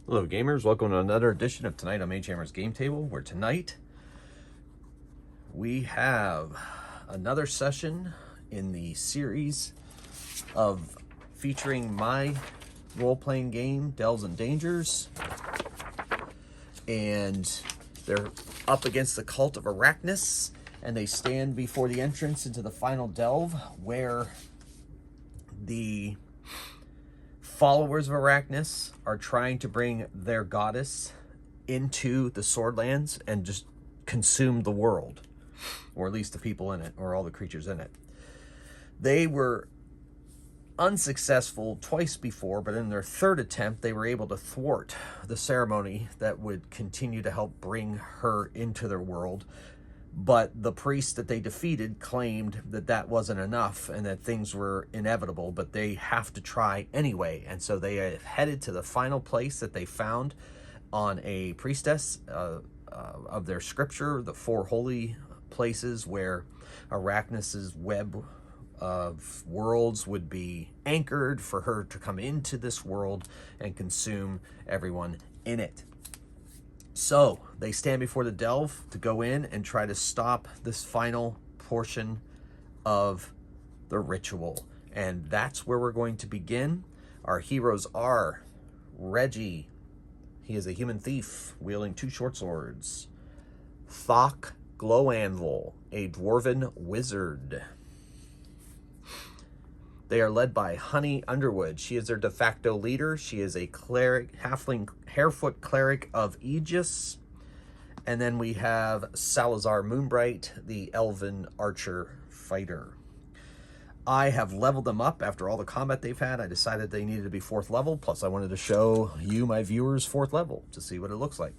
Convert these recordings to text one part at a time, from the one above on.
Hello gamers, welcome to another edition of Tonight on Mage Hammer's Game Table, where tonight we have another session in the series of featuring my role-playing game, Delves and Dangers. And they're up against the cult of Arachness, and they stand before the entrance into the final delve, where the followers of Arachness are trying to bring their goddess into the Swordlands and just consume the world, or at least the people in it, or all the creatures in it. They were unsuccessful twice before, but in their third attempt, they were able to thwart the ceremony that would continue to help bring her into their world. But the priest that they defeated claimed that that wasn't enough and that things were inevitable, but they have to try anyway. And so they headed to the final place that they found on a priestess of their scripture, the four holy places where Arachnus's web of worlds would be anchored for her to come into this world and consume everyone in it. So they stand before the delve to go in and try to stop this final portion of the ritual. And that's where we're going to begin. Our heroes are Reggie. He is a human thief wielding two short swords. Thok Glowanvil, a dwarven wizard. They are led by Honey Underwood. She is their de facto leader. She is a cleric, halfling harefoot cleric of Aegis. And then we have Salazar Moonbright, the elven archer fighter. I have leveled them up after all the combat they've had. I decided they needed to be 4th level. Plus, I wanted to show you, my viewers, 4th level to see what it looks like.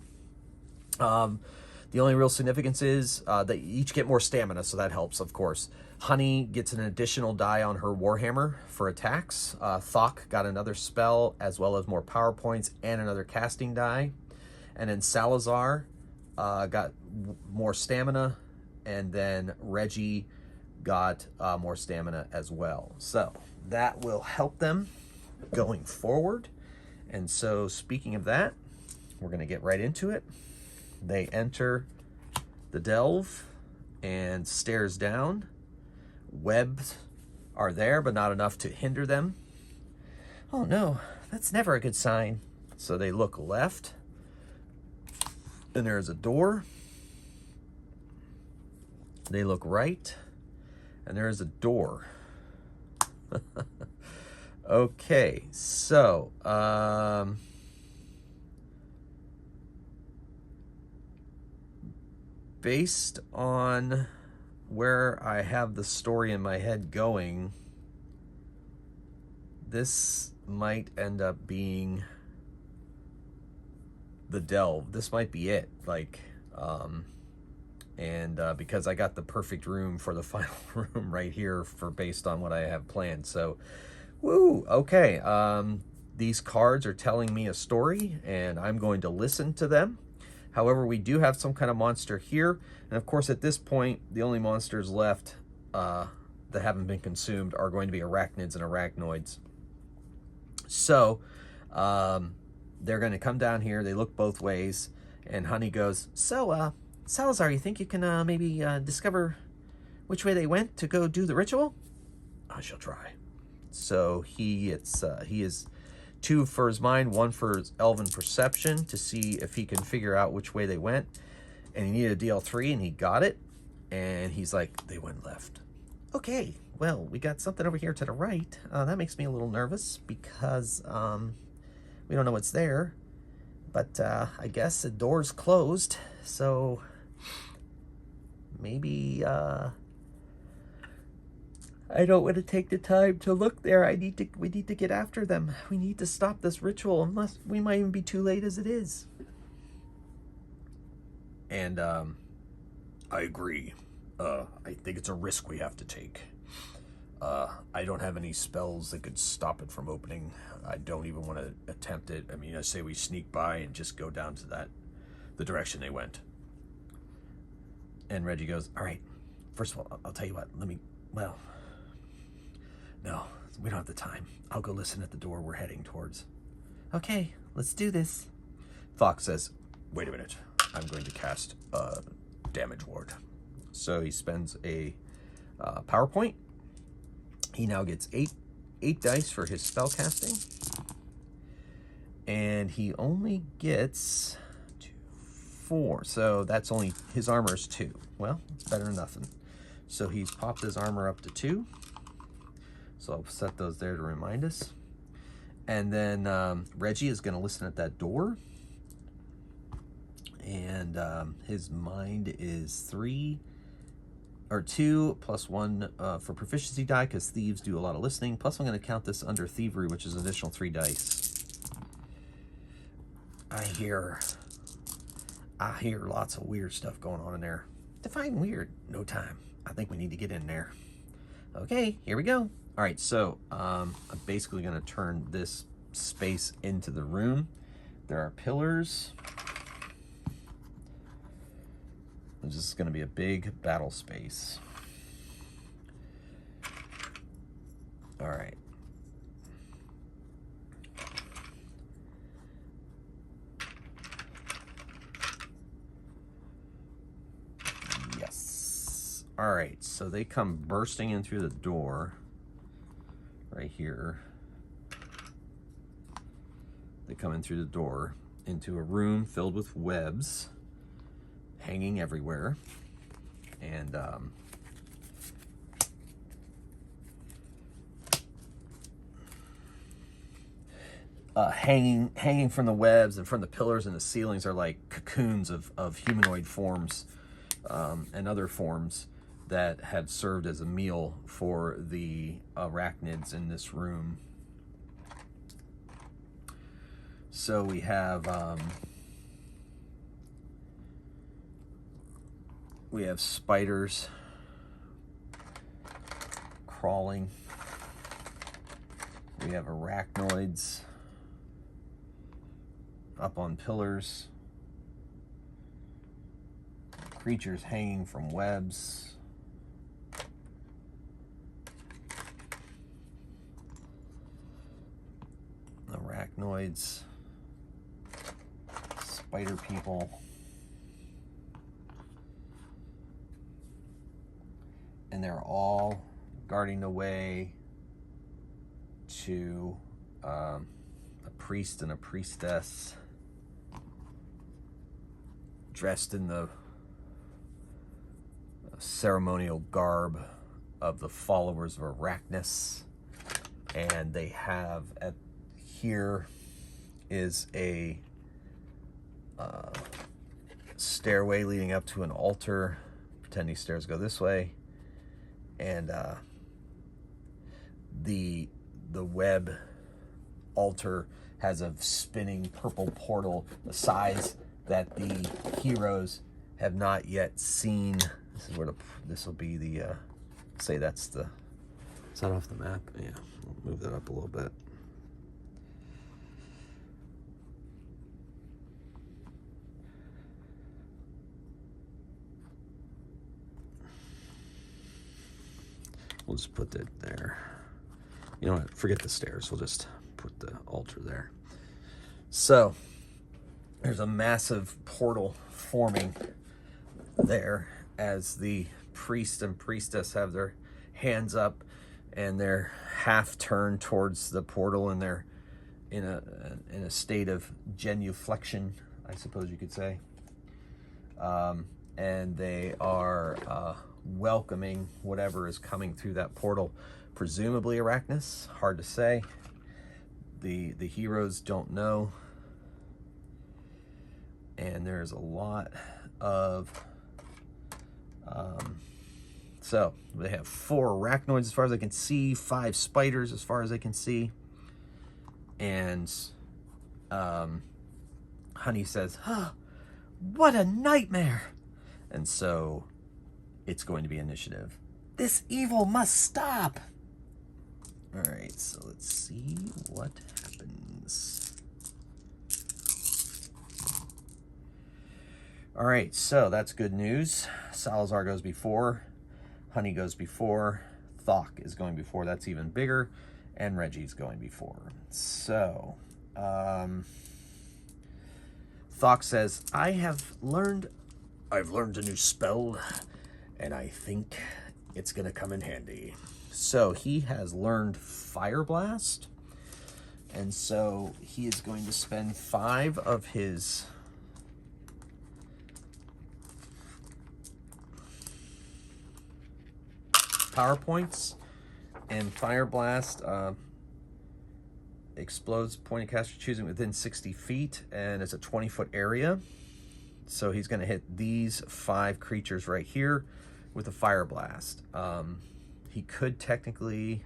The only real significance is they each get more stamina, so that helps, of course. Honey gets an additional die on her Warhammer for attacks. Thok got another spell, as well as more power points and another casting die. And then Salazar got more stamina, and then Reggie got more stamina as well. So that will help them going forward. And so speaking of that, we're going to get right into it. They enter the delve and stairs down. Webs are there, but not enough to hinder them. Oh no, that's never a good sign. So they look left, and there's a door. They look right, and there's a door. Okay, so based on where I have the story in my head going, this might end up being the delve. This might be it. Because I got the perfect room for the final room right here for based on what I have planned. So, woo, okay. These cards are telling me a story, and I'm going to listen to them. However, we do have some kind of monster here. And of course, at this point, the only monsters left that haven't been consumed are going to be arachnids and arachnoids. So they're going to come down here. They look both ways. And Honey goes, so, Salazar, you think you can maybe discover which way they went to go do the ritual? I shall try. So he is 2 for his mind, 1 for his elven perception to see if he can figure out which way they went. And he needed a DL3, and he got it. And he's like, they went left. Okay, well, we got something over here to the right. That makes me a little nervous because we don't know what's there. But I guess the door's closed, so maybe I don't want to take the time to look there. We need to get after them. We need to stop this ritual, unless we might even be too late as it is. And I agree. I think it's a risk we have to take. I don't have any spells that could stop it from opening. I don't even want to attempt it. I mean, I say we sneak by and just go down to the direction they went. And Reggie goes, all right, first of all, I'll tell you what, no, we don't have the time. I'll go listen at the door we're heading towards. Okay, let's do this. Fox says, wait a minute, I'm going to cast a damage ward. So he spends a power point. He now gets eight dice for his spell casting. And he only gets 4. So that's only, his armor is 2. Well, it's better than nothing. So he's popped his armor up to 2. So I'll set those there to remind us. And then Reggie is going to listen at that door. And his mind is 2 plus 1 for proficiency die, because thieves do a lot of listening. Plus I'm going to count this under thievery, which is an additional 3 dice. I hear lots of weird stuff going on in there. Define weird. No time. I think we need to get in there. Okay, here we go. All right, so I'm basically going to turn this space into the room. There are pillars. This is going to be a big battle space. All right. Yes. All right, so they come bursting in through the door right here. They come in through the door into a room filled with webs hanging everywhere, and hanging from the webs and from the pillars and the ceilings are like cocoons of humanoid forms and other forms that had served as a meal for the arachnids in this room. So we have spiders crawling. We have arachnoids up on pillars. Creatures hanging from webs. Arachnoids. Spider people. And they're all guarding the way to a priest and a priestess dressed in the ceremonial garb of the followers of Arachness. And they have here is a stairway leading up to an altar. Pretend these stairs go this way. And the web altar has a spinning purple portal, the size that the heroes have not yet seen. This is where this will be the say that's the, is that off the map? Yeah, we'll move that up a little bit. We'll just put it there. You know what? Forget the stairs. We'll just put the altar there. So there's a massive portal forming there as the priest and priestess have their hands up and they're half turned towards the portal, and they're in a state of genuflection, I suppose you could say. And they are welcoming whatever is coming through that portal, presumably Arachness. Hard to say. The heroes don't know. And there's a lot of so they have 4 arachnoids as far as I can see, 5 spiders as far as I can see, and Honey says, "Huh, what a nightmare!" And so it's going to be initiative. This evil must stop. All right, so let's see what happens. All right, so that's good news. Salazar goes before, Honey goes before, Thok is going before, that's even bigger, and Reggie's going before. So, Thok says, I've learned a new spell, and I think it's going to come in handy. So he has learned Fire Blast, and so he is going to spend 5 of his power points, and Fire Blast explodes point of caster choosing within 60 feet, and it's a 20-foot area. So he's going to hit these 5 creatures right here with a Fire Blast. He could technically...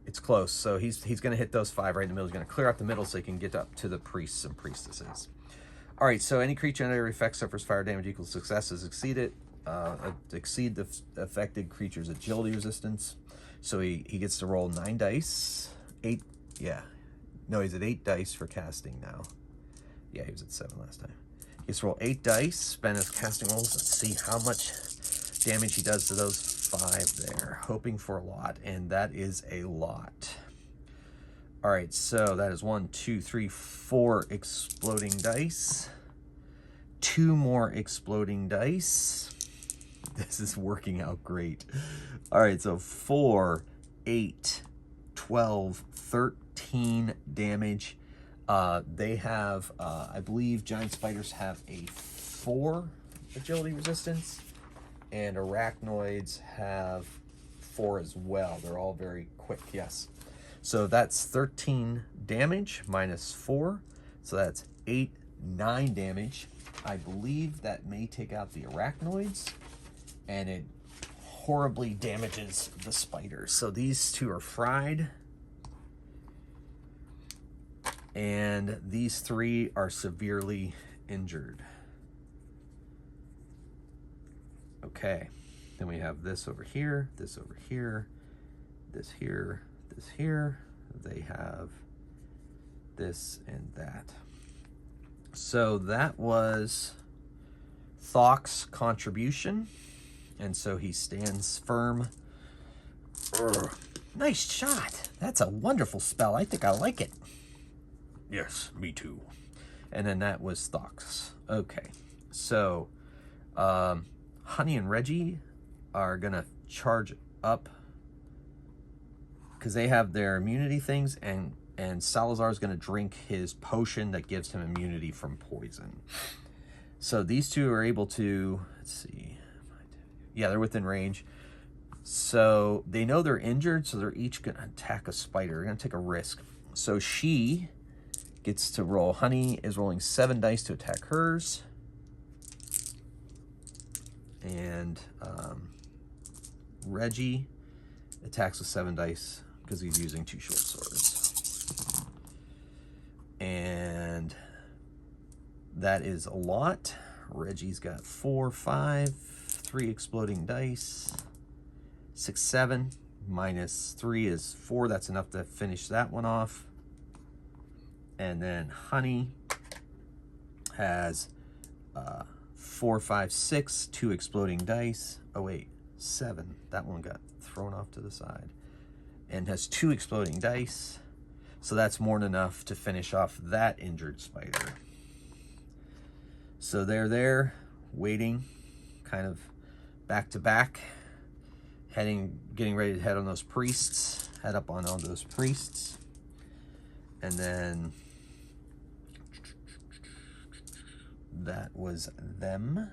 It's close, so he's going to hit those 5 right in the middle. He's going to clear out the middle so he can get up to the priests and priestesses. All right, so any creature under effect suffers fire damage equals successes exceed the affected creature's agility resistance. So he gets to roll 9 dice. 8, yeah. No, he's at 8 dice for casting now. Yeah, he was at 7 last time. He gets to roll 8 dice, spend his casting rolls, and see how much damage he does to those 5 there. Hoping for a lot, and that is a lot. All right, so that is 1, 2, 3, 4 exploding dice. 2 more exploding dice. This is working out great. All right, so 4, 8, 12, 13 damage. They have, I believe giant spiders have a 4 agility resistance, and arachnoids have 4 as well. They're all very quick, yes. So that's 13 damage minus 4. So that's 8, 9 damage. I believe that may take out the arachnoids, and it horribly damages the spiders. So these 2 are fried, and these 3 are severely injured. Okay, then we have this over here, this over here, this here, this here. They have this and that. So that was Thok's contribution, and so he stands firm. Urgh. Nice shot. That's a wonderful spell. I think I like it. Yes, me too. And then that was Thok's. Okay, so Honey and Reggie are gonna charge up because they have their immunity things, and Salazar's gonna drink his potion that gives him immunity from poison. So these 2 are able to, let's see, yeah, they're within range. So they know they're injured, so they're each gonna attack a spider. They're gonna take a risk. So she gets to roll. Honey is rolling 7 dice to attack hers. And Reggie attacks with 7 dice because he's using 2 short swords. And that is a lot. Reggie's got 4, 5, 3 exploding dice. 6, 7 minus 3 is 4. That's enough to finish that one off. And then Honey has 4, 5, 6, 2 exploding dice. Oh wait, 7. That one got thrown off to the side. And has 2 exploding dice. So that's more than enough to finish off that injured spider. So they're there, waiting, kind of back to back, getting ready to head on those priests, head up on all those priests. And then that was them.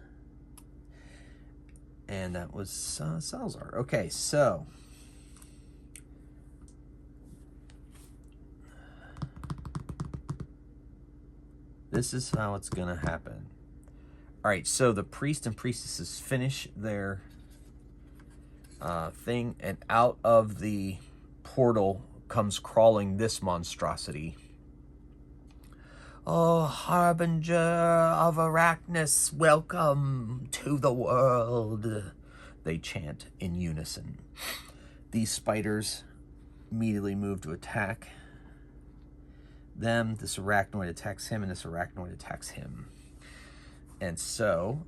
And that was Salazar. Okay, so this is how it's gonna happen. All right, so the priest and priestesses finish their thing, and out of the portal comes crawling this monstrosity. Oh, Harbinger of Arachness, welcome to the world, they chant in unison. These spiders immediately move to attack them. This arachnoid attacks him, and this arachnoid attacks him. And so,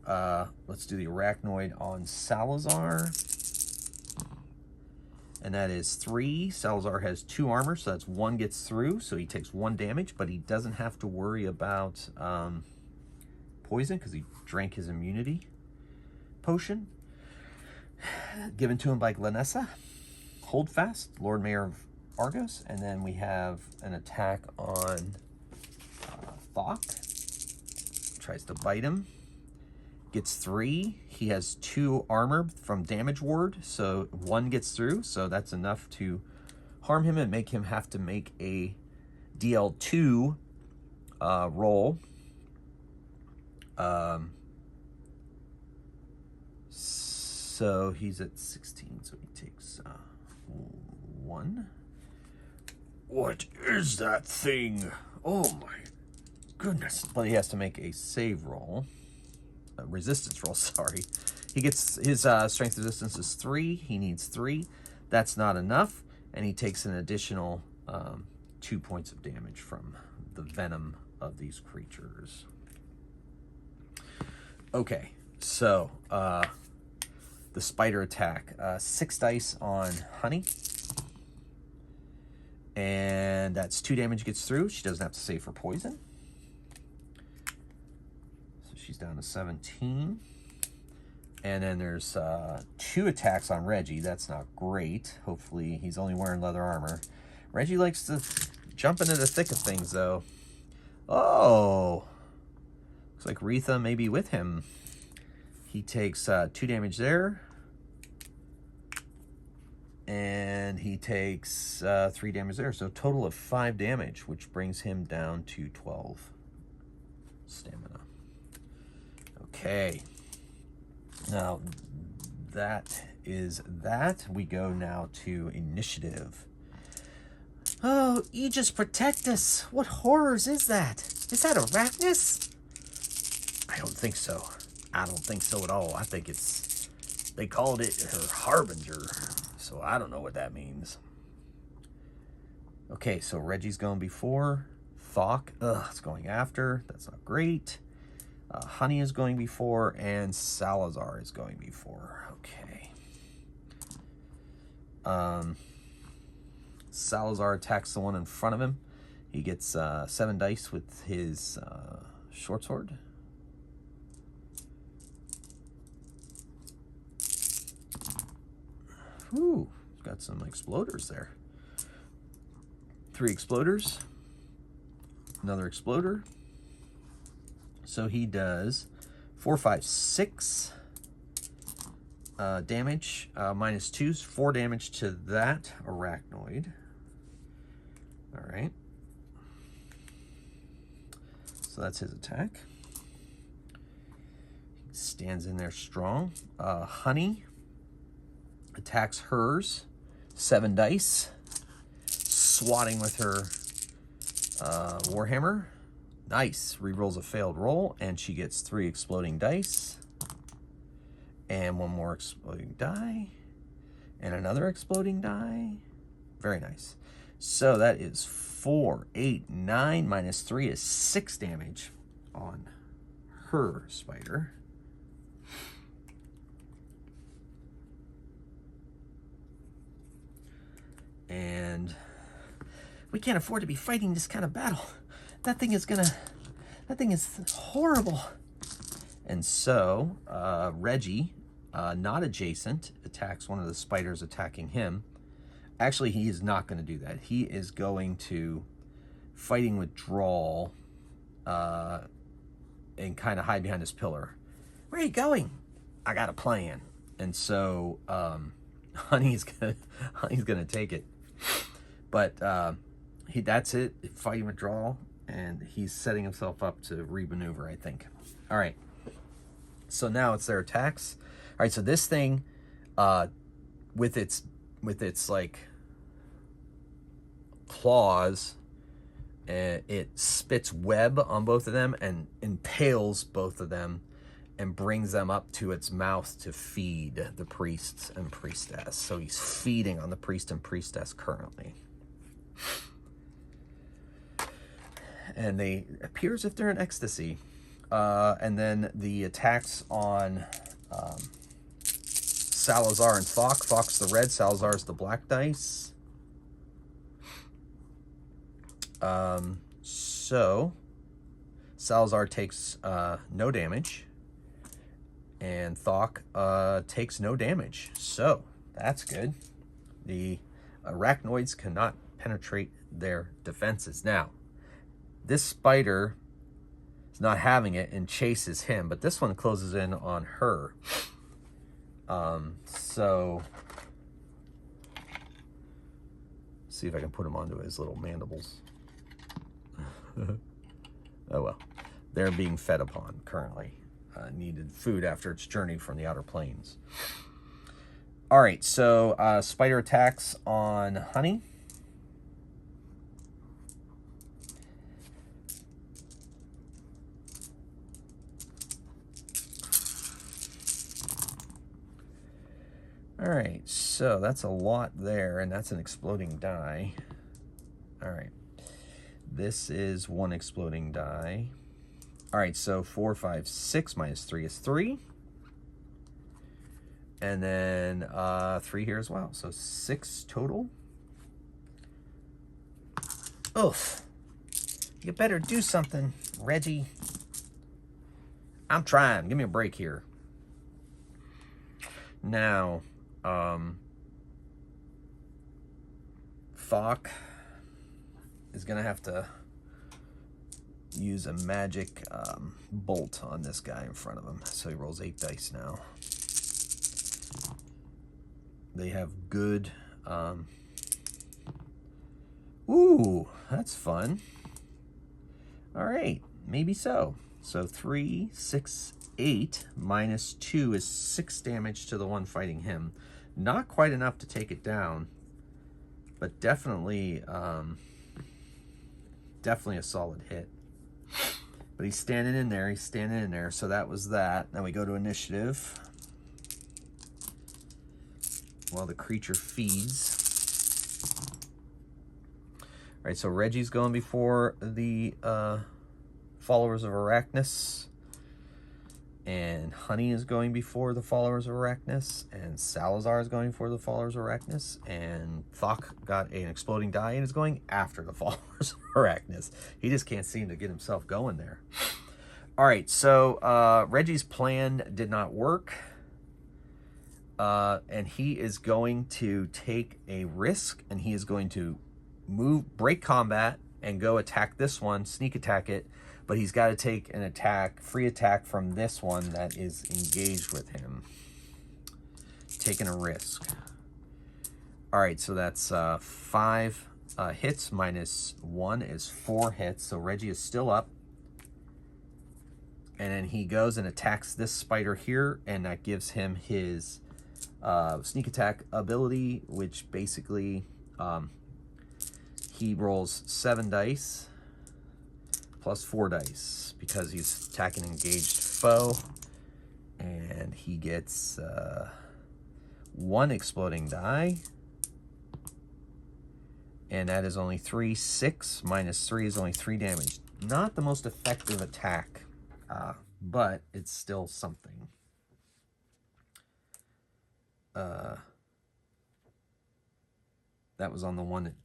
let's do the arachnoid on Salazar. and that is 3. Salazar has 2 armor, so that's 1 gets through, so he takes 1 damage, but he doesn't have to worry about poison because he drank his immunity potion given to him by Glenessa. Hold fast, Lord Mayor of Argos, and then we have an attack on Thok. Tries to bite him. Gets 3. He has 2 armor from damage ward, so 1 gets through, so that's enough to harm him and make him have to make a DL2 roll. So he's at 16, so he takes 1. What is that thing? Oh my goodness. But he has to make a save roll. A resistance roll, sorry. He gets his strength resistance is 3. He needs 3. That's not enough. And he takes an additional 2 points of damage from the venom of these creatures. Okay, so the spider attack. 6 dice on Honey. And that's 2 damage gets through. She doesn't have to save for poison. So she's down to 17. And then there's 2 attacks on Reggie. That's not great. Hopefully he's only wearing leather armor. Reggie likes to jump into the thick of things, though. Oh! Looks like Retha may be with him. He takes 2 damage there. And he takes 3 damage there. So a total of 5 damage, which brings him down to 12 stamina. Okay. Now, that is that. We go now to initiative. Oh, Aegis protect us. What horrors is that? Is that Arachness? I don't think so. I don't think so at all. I think it's... They called it her Harbinger. So I don't know what that means. Okay, so Reggie's going before. Thok, it's going after. That's not great. Honey is going before, and Salazar is going before. Okay. Salazar attacks the one in front of him. He gets 7 dice with his short sword. Ooh, got some exploders there. 3 exploders. Another exploder. So he does 4, 5, 6 damage, minus 2, 4 damage to that arachnoid. All right. So that's his attack. He stands in there strong. Honey attacks hers, 7 dice, swatting with her Warhammer. Nice. Rerolls a failed roll, and she gets 3 exploding dice. And 1 more exploding die. And another exploding die. Very nice. So that is 4, 8, 9, minus 3 is 6 damage on her spider. And we can't afford to be fighting this kind of battle. That thing is horrible. And so, Reggie, not adjacent, attacks one of the spiders attacking him. Actually, he is not going to do that. He is going to fighting withdrawal and kind of hide behind this pillar. Where are you going? I got a plan. And so, Honey's gonna take it. But that's it. Fighting withdrawal. And he's setting himself up to re-maneuver, I think. All right. So now it's their attacks. All right, so this thing, with its like claws, it spits web on both of them and impales both of them and brings them up to its mouth to feed the priests and priestess. So he's feeding on the priest and priestess currently. And they appear as if they're in ecstasy. And then the attacks on Salazar and Thok. Thok's the red, Salazar's the black dice. So Salazar takes no damage, and Thok takes no damage. So that's good. The arachnoids cannot penetrate their defenses. Now, this spider is not having it and chases him, but this one closes in on her. So see if I can put him onto his little mandibles. Oh well, they're being fed upon currently. Needed food after its journey from the outer planes. All right, so spider attacks on Honey. All right, so that's a lot there, and that's an exploding die. All right, this is one exploding die. All right, so 4, 5, 6 minus 3 is 3. And then 3 here as well, so 6 total. Oof. You better do something, Reggie. I'm trying. Give me a break here. Now, Thok is going to have to use a magic bolt on this guy in front of him. So he rolls 8 dice now. They have good... ooh, that's fun. All right, maybe so. So 3, 6, 8 minus 2 is 6 damage to the one fighting him. Not quite enough to take it down, but definitely, definitely a solid hit. But he's standing in there. He's standing in there. So that was that. Now we go to initiative. While the creature feeds. All right, so Reggie's going before the followers of Arachness. And Honey is going before the followers of Arachness. And Salazar is going before the followers of Arachness. And Thok got an exploding die and is going after the followers of Arachness. He just can't seem to get himself going there. All right, so Reggie's plan did not work. And he is going to take a risk. And he is going to break combat and go attack this one, sneak attack it. But he's got to take an attack, free attack from this one that is engaged with him. Taking a risk. All right, so that's 5 hits minus 1 is 4 hits. So Reggie is still up. And then he goes and attacks this spider here, and that gives him his sneak attack ability, which basically he rolls 7 dice. Plus 4 dice because he's attacking an engaged foe, and he gets 1 exploding die, and that is only 3. 6 minus 3 is only 3 damage. Not the most effective attack, but it's still something. That was on the one that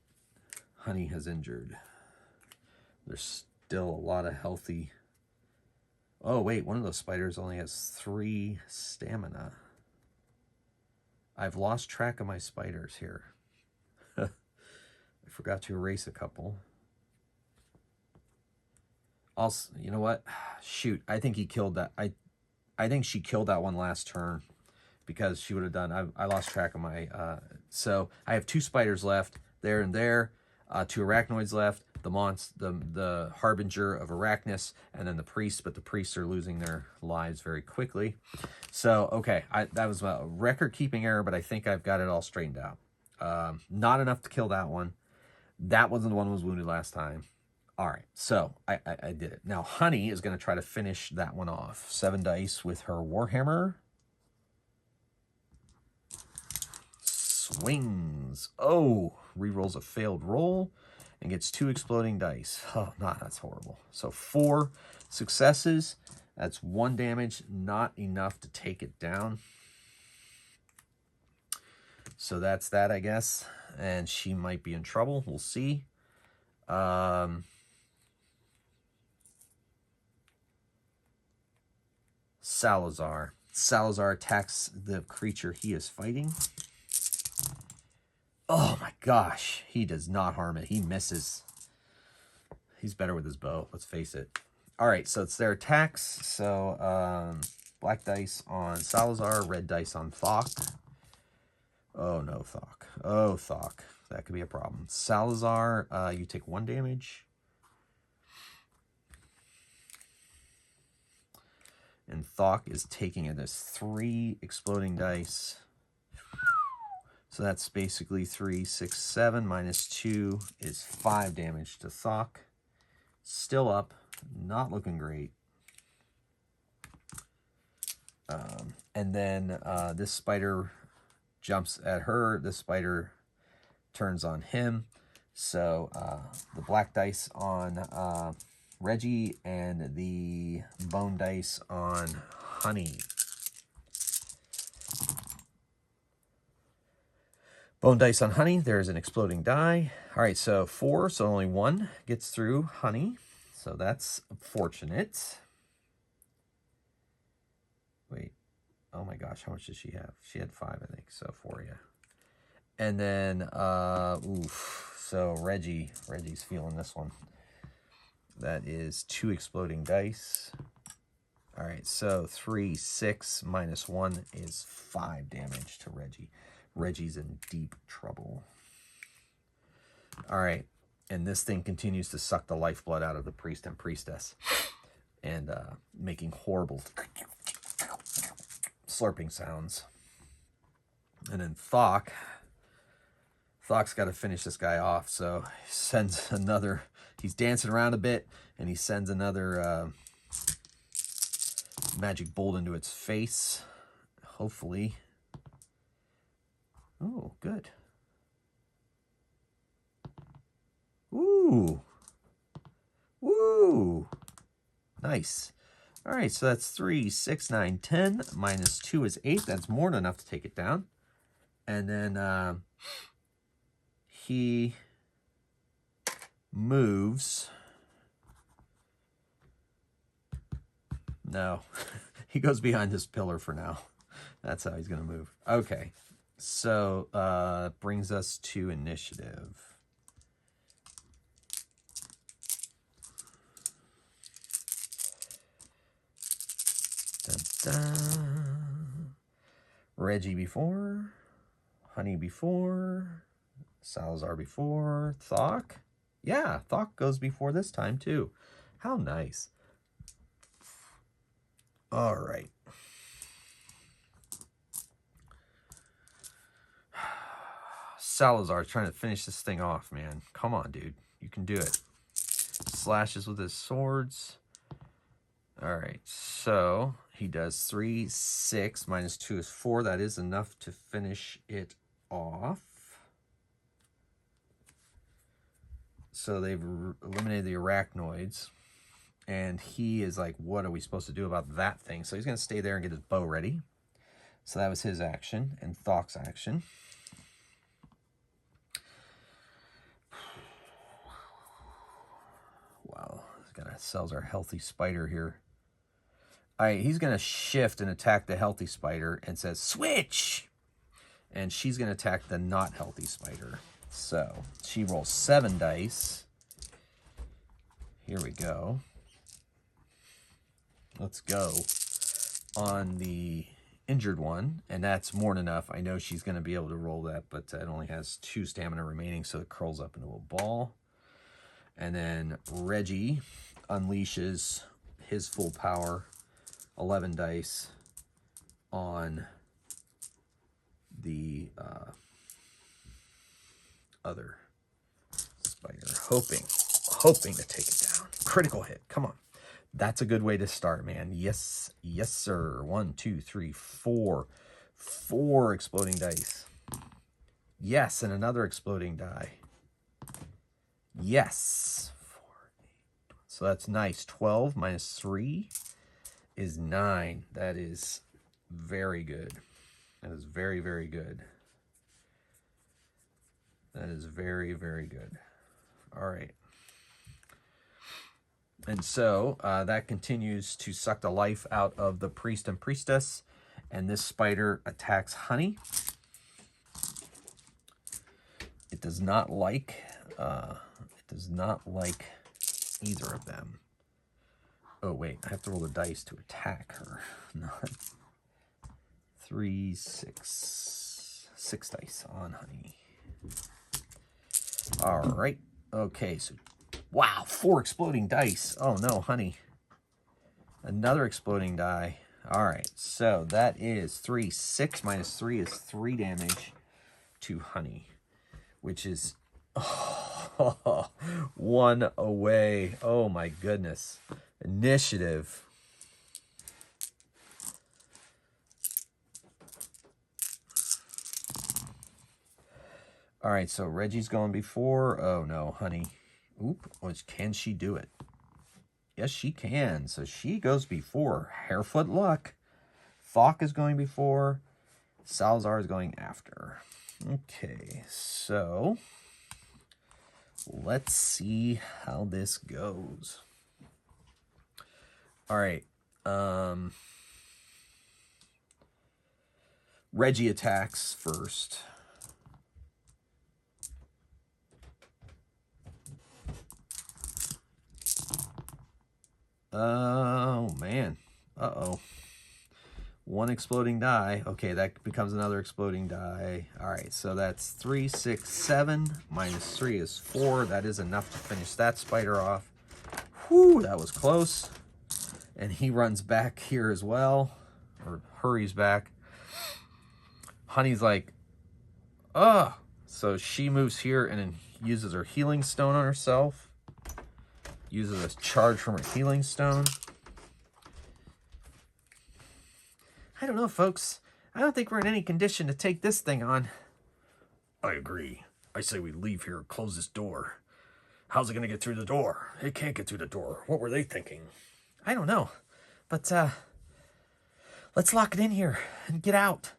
Honey has injured. There's still a lot of healthy... Oh, wait, one of those spiders only has 3 stamina. I've lost track of my spiders here. I forgot to erase a couple. Also, you know what? Shoot, I think he killed that. I think she killed that one last turn because she would have done... I lost track of my... so I have 2 spiders left, there and there. 2 arachnoids left. The Harbinger of Arachness, and then the priests, but the priests are losing their lives very quickly. So, okay, that was a record-keeping error, but I think I've got it all straightened out. Not enough to kill that one. That wasn't the one who was wounded last time. All right, so I did it. Now, Honey is going to try to finish that one off. 7 dice with her Warhammer. Swings. Oh, rerolls a failed roll. And gets 2 exploding dice. Oh, no, that's horrible. So 4 successes. That's 1 damage. Not enough to take it down. So that's that, I guess. And she might be in trouble. We'll see. Salazar. Salazar attacks the creature he is fighting. Oh my gosh. He does not harm it. He misses. He's better with his bow, let's face it. All right, so it's their attacks. So black dice on Salazar, red dice on Thok. Oh no, Thok. Oh, Thok. That could be a problem. Salazar, you take 1 damage. And Thok is taking it as 3 exploding dice. So that's basically 3, 6, 7 minus 2 is 5 damage to Thok. Still up, not looking great. And then this spider jumps at her. This spider turns on him. So the black dice on Reggie and the bone dice on Honey. Bone dice on Honey, there's an exploding die. All right, so 4, so only 1 gets through Honey. So that's fortunate. Wait, oh my gosh, how much did she have? She had 5, I think, so 4, yeah. And then, oof, so Reggie's feeling this one. That is 2 exploding dice. All right, so 3, 6 minus 1 is 5 damage to Reggie. Reggie's in deep trouble. All right, and this thing continues to suck the lifeblood out of the priest and priestess and making horrible slurping sounds. And then Thok's got to finish this guy off, so he sends another, he's dancing around a bit, and he sends another magic bolt into its face, hopefully. Oh, good. Ooh. Ooh. Nice. All right, so that's 3, 6, 9, 10. Minus 2 is 8. That's more than enough to take it down. And then he moves. No. He goes behind this pillar for now. That's how he's going to move. Okay. So brings us to initiative. Dun, dun. Reggie before, Honey before, Salazar before, Thok. Yeah, Thok goes before this time too. How nice. All right. Salazar trying to finish this thing off, man. Come on, dude. You can do it. Slashes with his swords. All right, so he does 3, 6, minus 2 is 4. That is enough to finish it off. So they've eliminated the arachnoids. And he is like, what are we supposed to do about that thing? So he's going to stay there and get his bow ready. So that was his action and Thok's action. Wow, he's got to sells our healthy spider here. All right, he's going to shift and attack the healthy spider and says, switch! And she's going to attack the not healthy spider. So she rolls 7 dice. Here we go. Let's go on the injured one, and that's more than enough. I know she's going to be able to roll that, but it only has 2 stamina remaining, so it curls up into a ball. And then Reggie unleashes his full power, 11 dice, on the other spider, hoping to take it down. Critical hit, come on. That's a good way to start, man. Yes, yes, sir. 1, 2, 3, 4. 4 exploding dice. Yes, and another exploding die. Yes. 4, 8. So that's nice. 12 minus 3 is 9. That is very good. That is very, very good. That is very, very good. All right. And so that continues to suck the life out of the priest and priestess. And this spider attacks Honey. It does not like either of them. Oh wait, I have to roll the dice to attack her. Not 3, 6. 6 dice on Honey. All right. Okay, so wow, 4 exploding dice. Oh no, Honey. Another exploding die. All right, so that is 3. 6 minus 3 is 3 damage to Honey, which is 1 away. Oh my goodness. Initiative. All right, so Reggie's going before. Oh no, Honey. Oop, can she do it? Yes, she can. So she goes before. Harefoot Luck. Thok is going before. Salazar is going after. Okay, so let's see how this goes. All right. Reggie attacks first. Oh, man. Uh-oh. 1 exploding die. Okay, that becomes another exploding die. All right, so that's 3, 6, 7. Minus 3 is 4. That is enough to finish that spider off. Whew, that was close. And he runs back here as well, or hurries back. Honey's like, ugh. So she moves here and then uses her healing stone on herself. Uses a charge from her healing stone. I don't know, folks. I don't think we're in any condition to take this thing on. I agree. I say we leave here, close this door. How's it going to get through the door? It can't get through the door. What were they thinking? I don't know. But, let's lock it in here and get out.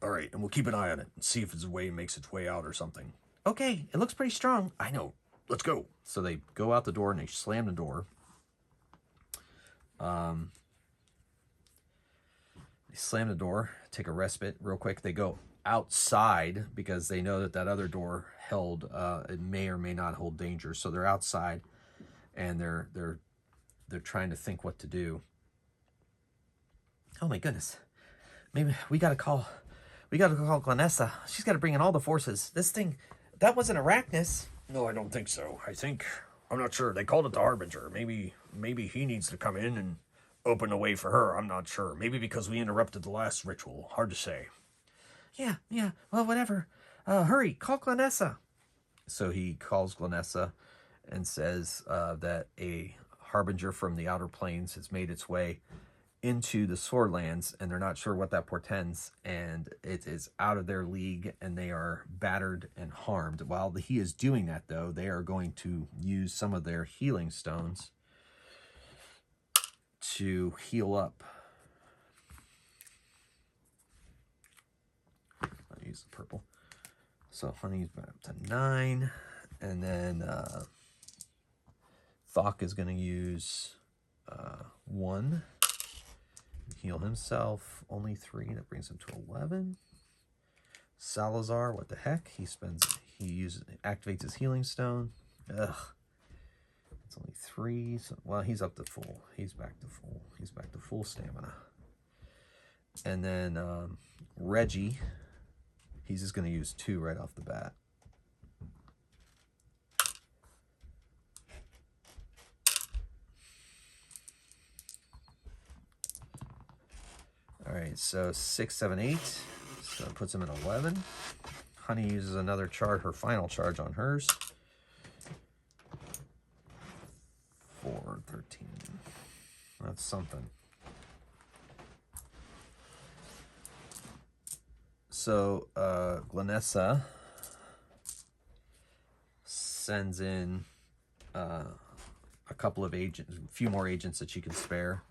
All right, and we'll keep an eye on it and see if its way makes its way out or something. Okay, it looks pretty strong. I know. Let's go. So they go out the door and they slam the door. They slam the door, take a respite real quick. They go outside because they know that that other door held, it may or may not hold danger. So they're outside and they're trying to think what to do. Oh my goodness. Maybe we gotta call Glenessa. She's gotta bring in all the forces. This thing, that wasn't Arachness. No, I don't think so. I'm not sure. They called it the Harbinger. Maybe he needs to come in and open the way for her. I'm not sure. Maybe because we interrupted the last ritual. Hard to say. Yeah. Well, whatever. Hurry, call Glenessa. So he calls Glenessa and says that a Harbinger from the Outer Plains has made its way into the Swordlands, and they're not sure what that portends, and it is out of their league, and they are battered and harmed. While he is doing that, though, they are going to use some of their healing stones to heal up. I'll use the purple. So Honey's back up to 9, and then Thok is going to use 1. Heal himself, only 3. That brings him to 11. Salazar, what the heck? He activates his healing stone. Ugh. It's only 3. So, well, he's up to full. He's back to full. He's back to full stamina. And then Reggie, he's just going to use 2 right off the bat. All right, so 6, 7, 8. So it puts him at 11. Honey uses another charge, her final charge on hers. 4, 13. That's something. So Glenessa sends in a couple of agents, a few more agents that she can spare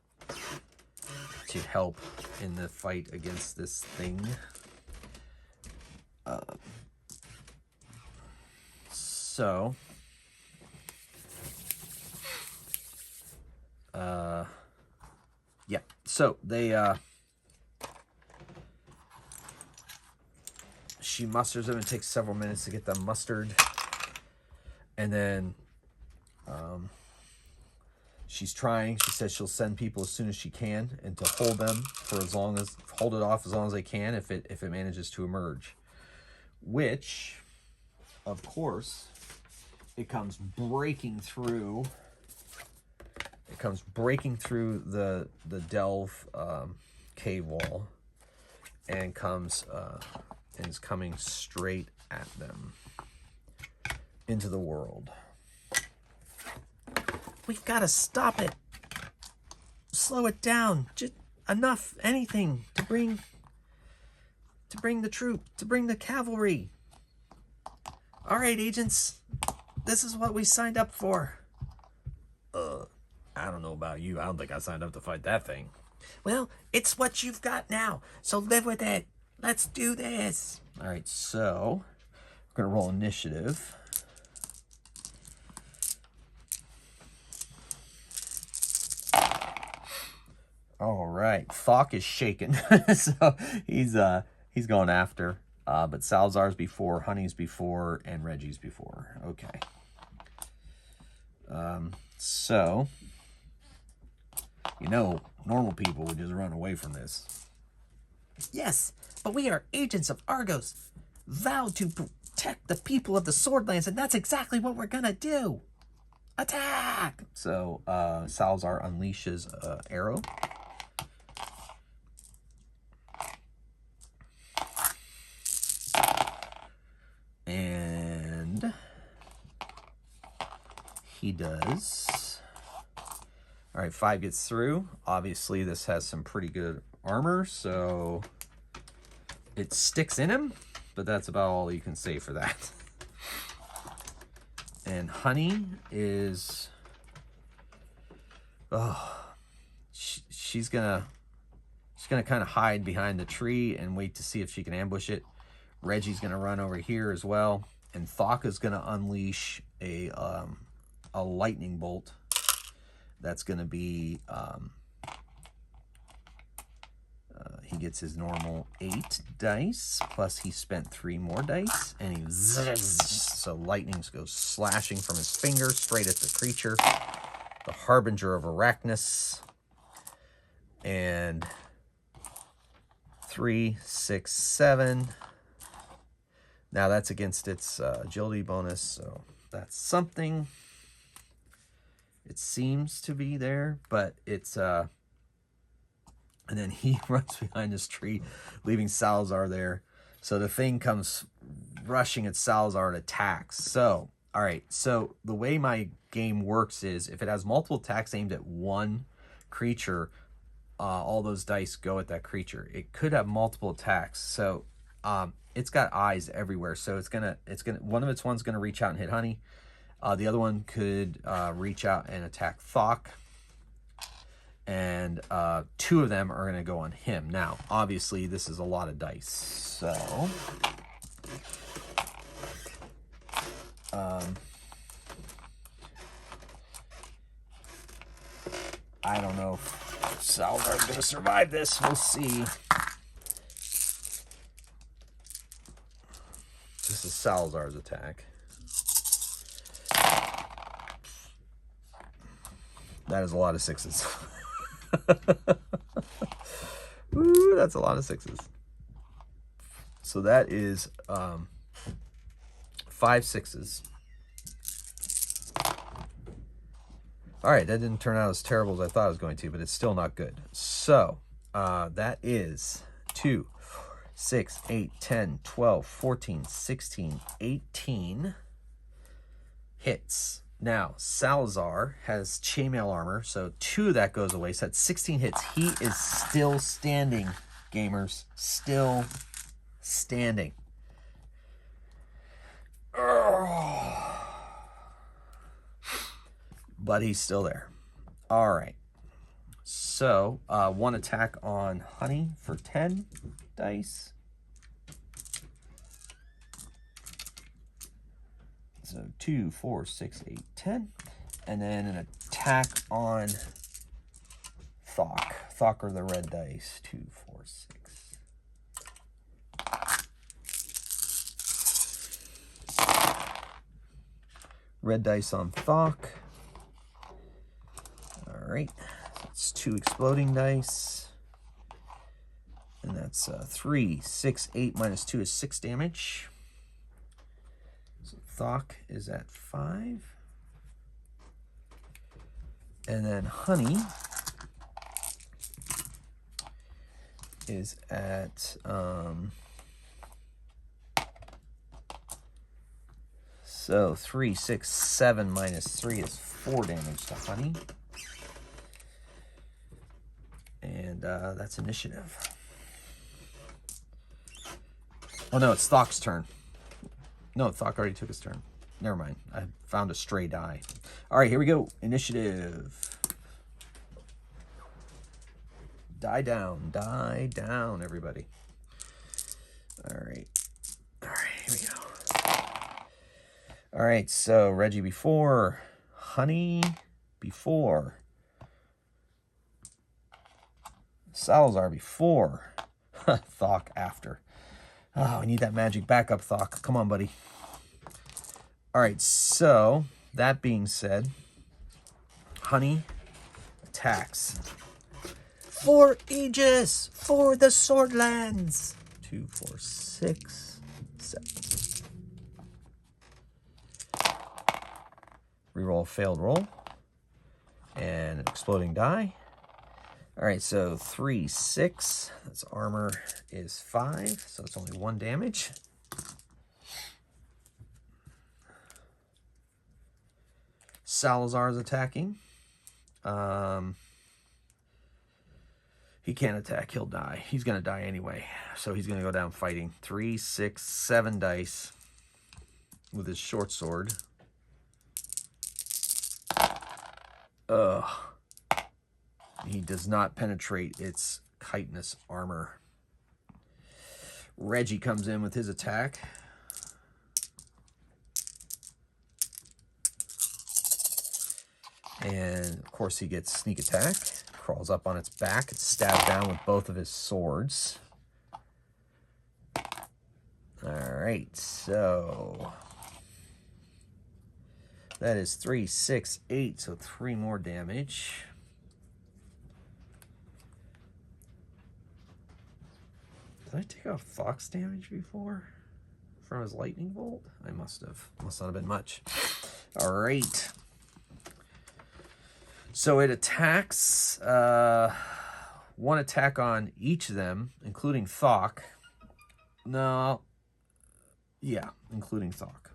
to help in the fight against this thing. So, yeah. So she musters them. It takes several minutes to get them mustered, and then she's trying. She says she'll send people as soon as she can, and to hold them for hold it off as long as they can if it manages to emerge. Which, of course, it comes breaking through. It comes breaking through the delve cave wall, and is coming straight at them into the world. We've got to stop it. Slow it down. Just enough, anything to bring the troop, to bring the cavalry. All right, agents, this is what we signed up for. I don't know about you. I don't think I signed up to fight that thing. Well, it's what you've got now, so live with it. Let's do this. All right, so we're gonna roll initiative. All right, Thok is shaken, so he's going after. But Salazar's before, Honey's before, and Reggie's before. Okay. So, normal people would just run away from this. Yes, but we are agents of Argos, vowed to protect the people of the Swordlands, and that's exactly what we're gonna do. Attack! So, Salazar unleashes arrow. And he does. All right, 5 gets through. Obviously, this has some pretty good armor, so it sticks in him, but that's about all you can say for that. And Honey is... she's gonna kind of hide behind the tree and wait to see if she can ambush it. Reggie's gonna run over here as well, and Thok is gonna unleash a lightning bolt. That's gonna be he gets his normal 8 dice, plus he spent 3 more dice, and he so lightning goes slashing from his finger straight at the creature, the Harbinger of Arachness, and 3, 6, 7. Now that's against its agility bonus, so that's something. It seems to be there, but it's... and then he runs behind this tree, leaving Salazar there. So the thing comes rushing at Salazar and attacks. So, all right, so the way my game works is if it has multiple attacks aimed at one creature, all those dice go at that creature. It could have multiple attacks, so... it's got eyes everywhere, so it's gonna one of its one's gonna reach out and hit Honey. The other one could reach out and attack Thok, and 2 of them are gonna go on him. Now, obviously, this is a lot of dice, so I don't know if Salazar's gonna survive this. We'll see. This is Salazar's attack. That is a lot of 6s. Ooh, that's a lot of 6s. So that is 5 6s. All right, that didn't turn out as terrible as I thought it was going to, but it's still not good. So that is 2, 6, 8, 10, 12, 14, 16, 18 hits. Now, Salazar has chainmail armor, so 2 of that goes away. So that's 16 hits. He is still standing, gamers. Still standing. But he's still there. All right. So, 1 attack on Honey for 10 dice. So 2, 4, 6, 8, 10. And then an attack on Thok. Thok are the red dice. 2, 4, 6. Red dice on Thok. All right. That's 2 exploding dice. And that's 3, 6, 8 minus 2 is 6 damage. So Thok is at 5. And then Honey is at so 3, 6, 7 minus 3 is 4 damage to Honey. And that's initiative. Oh no, it's Thok's turn. No, Thok already took his turn. Never mind. I found a stray die. All right, here we go. Initiative. Die down, everybody. All right. All right, here we go. All right, so Reggie before, Honey before, Salazar before, Thok after. Oh, we need that magic backup, Thok. Come on, buddy. All right, so that being said, Honey attacks. For Aegis! For the Swordlands! 2, 4, 6, 7. Reroll failed roll. And an exploding die. All right, so 3, 6. That's armor is 5, so it's only 1 damage. Salazar is attacking. He can't attack, he'll die. He's going to die anyway, so he's going to go down fighting. 3, 6, 7 dice with his short sword. Ugh. He does not penetrate its chitinous armor. Reggie comes in with his attack. And, of course, he gets sneak attack. Crawls up on its back. It's stabbed down with both of his swords. All right, so that is 3, 6, 8, so 3 more damage. Did I take off Thok's damage before from his lightning bolt? I must have. Must not have been much. All right. So it attacks, 1 attack on each of them, including Thok. No, yeah, including Thok.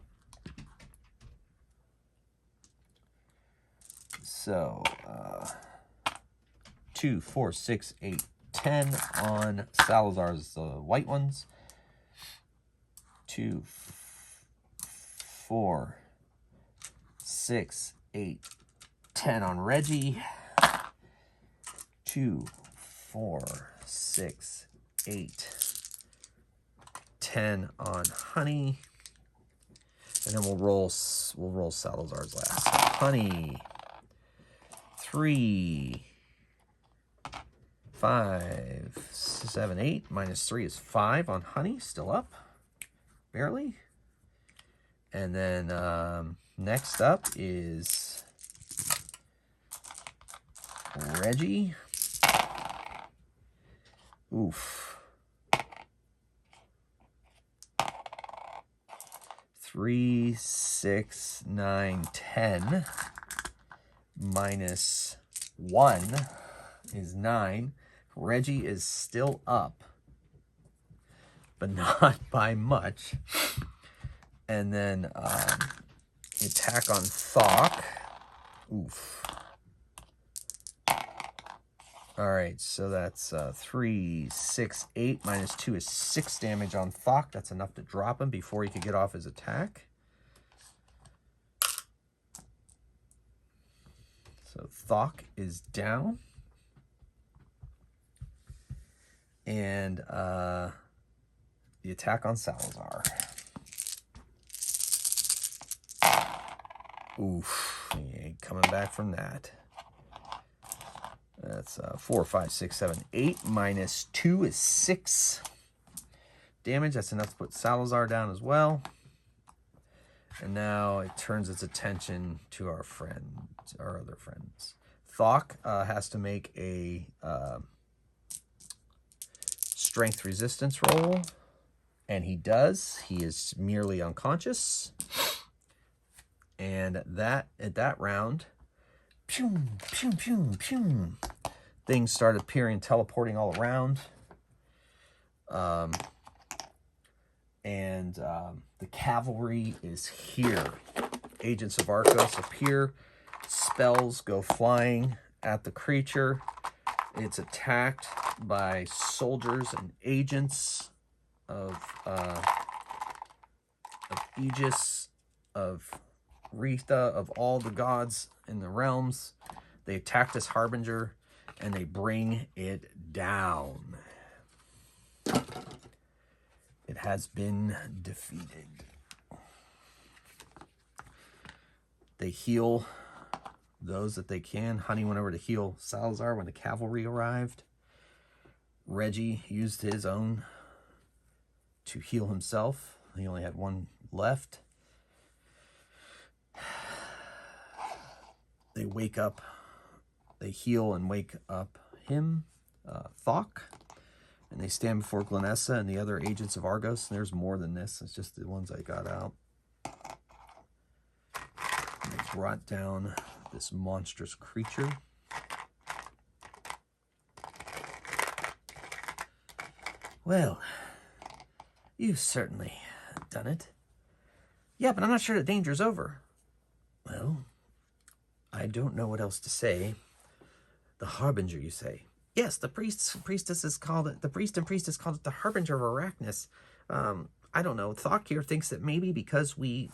So, 2, 4, 6, 8, 10 on Salazar's white ones. 2, 4, 6, 8, 10 on Reggie. 2, 4, 6, 8, 10 on Honey. And then we'll roll Salazar's last. Honey. 3, 5, 7, 8. Minus 3 is 5 on Honey. Still up. Barely. And then next up is Reggie. Oof. 3, 6, 9, 10. Minus 1 is 9. Reggie is still up, but not by much. And then attack on Thok. Oof. All right, so that's 3, 6, 8. Minus 2 is 6 damage on Thok. That's enough to drop him before he could get off his attack. So Thok is down. And the attack on Salazar. Oof, he ain't coming back from that. That's 4, 5, 6, 7, 8. Minus 2 is 6 damage. That's enough to put Salazar down as well. And now it turns its attention to our friends, our other friends. Thok has to make a strength resistance roll. And he does. He is merely unconscious. And that at that round, pew, pew, pew, pew, things start appearing, teleporting all around. The cavalry is here. Agents of Arcos appear. Spells go flying at the creature. It's attacked by soldiers and agents of Aegis, of Retha, of all the gods in the realms. They attack this Harbinger, and they bring it down. It has been defeated. They heal those that they can. Honey went over to heal Salazar when the cavalry arrived. Reggie used his own to heal himself. He only had one left. They wake up. They heal and wake up him, Thok. And they stand before Glenessa and the other agents of Argos. And there's more than this. It's just the ones I got out. And they brought down this monstrous creature. Well, you've certainly done it. Yeah, but I'm not sure the danger's over. Well, I don't know what else to say. The Harbinger, you say? Yes, the priest and priestess called it the Harbinger of Arachness. I don't know. Thok here thinks that maybe because we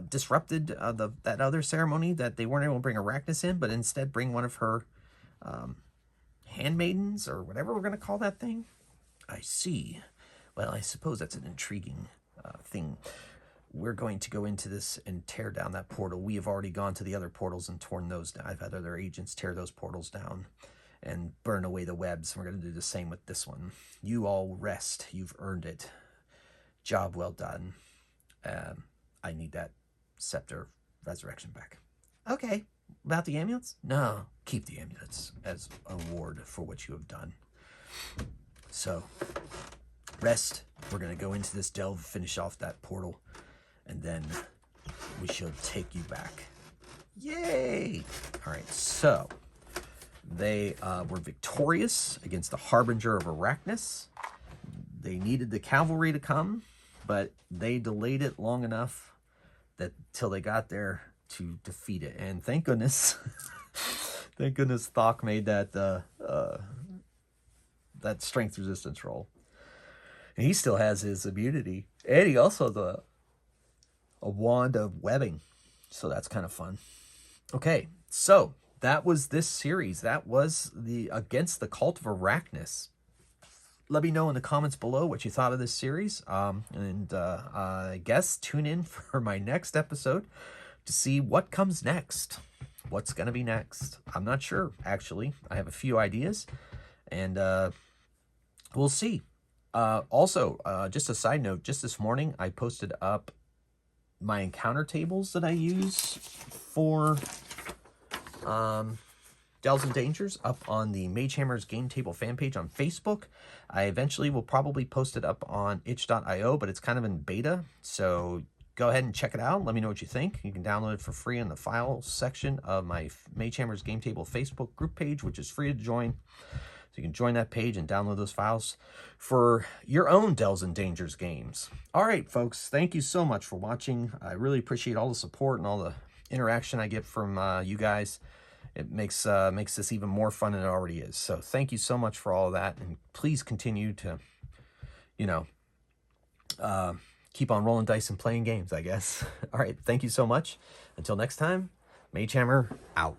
disrupted that other ceremony that they weren't able to bring Arachness in, but instead bring one of her handmaidens or whatever we're going to call that thing. I see. Well, I suppose that's an intriguing thing. We're going to go into this and tear down that portal. We have already gone to the other portals and torn those down. I've had other agents tear those portals down and burn away the webs. We're going to do the same with this one. You all rest. You've earned it. Job well done. I need that scepter resurrection back. Okay. About the amulets? No. Keep the amulets as a reward for what you have done. So, rest. We're going to go into this delve, finish off that portal, and then we shall take you back. Yay! All right, so they were victorious against the Harbinger of Arachness. They needed the cavalry to come, but they delayed it long enough that till they got there to defeat it. And thank goodness, thank goodness Thok made that that strength resistance roll. And he still has his immunity. And he also has a wand of webbing. So that's kind of fun. Okay, so that was this series. That was the Against the Cult of Arachness. Let me know in the comments below what you thought of this series. I guess tune in for my next episode to see what comes next. What's going to be next? I'm not sure, actually. I have a few ideas. And we'll see. Also, just a side note, just this morning, I posted up my encounter tables that I use for Delves and Dangers up on the Mage Hammer's Game Table fan page on Facebook. I eventually will probably post it up on itch.io, but it's kind of in beta, so go ahead and check it out. Let me know what you think. You can download it for free in the files section of my Mage Hammer's Game Table Facebook group page, which is free to join. So you can join that page and download those files for your own Delves and Dangers games. All right, folks, thank you so much for watching. I really appreciate all the support and all the interaction I get from you guys. It makes this even more fun than it already is. So thank you so much for all of that. And please continue to, keep on rolling dice and playing games, I guess. All right, thank you so much. Until next time, Mage Hammer out.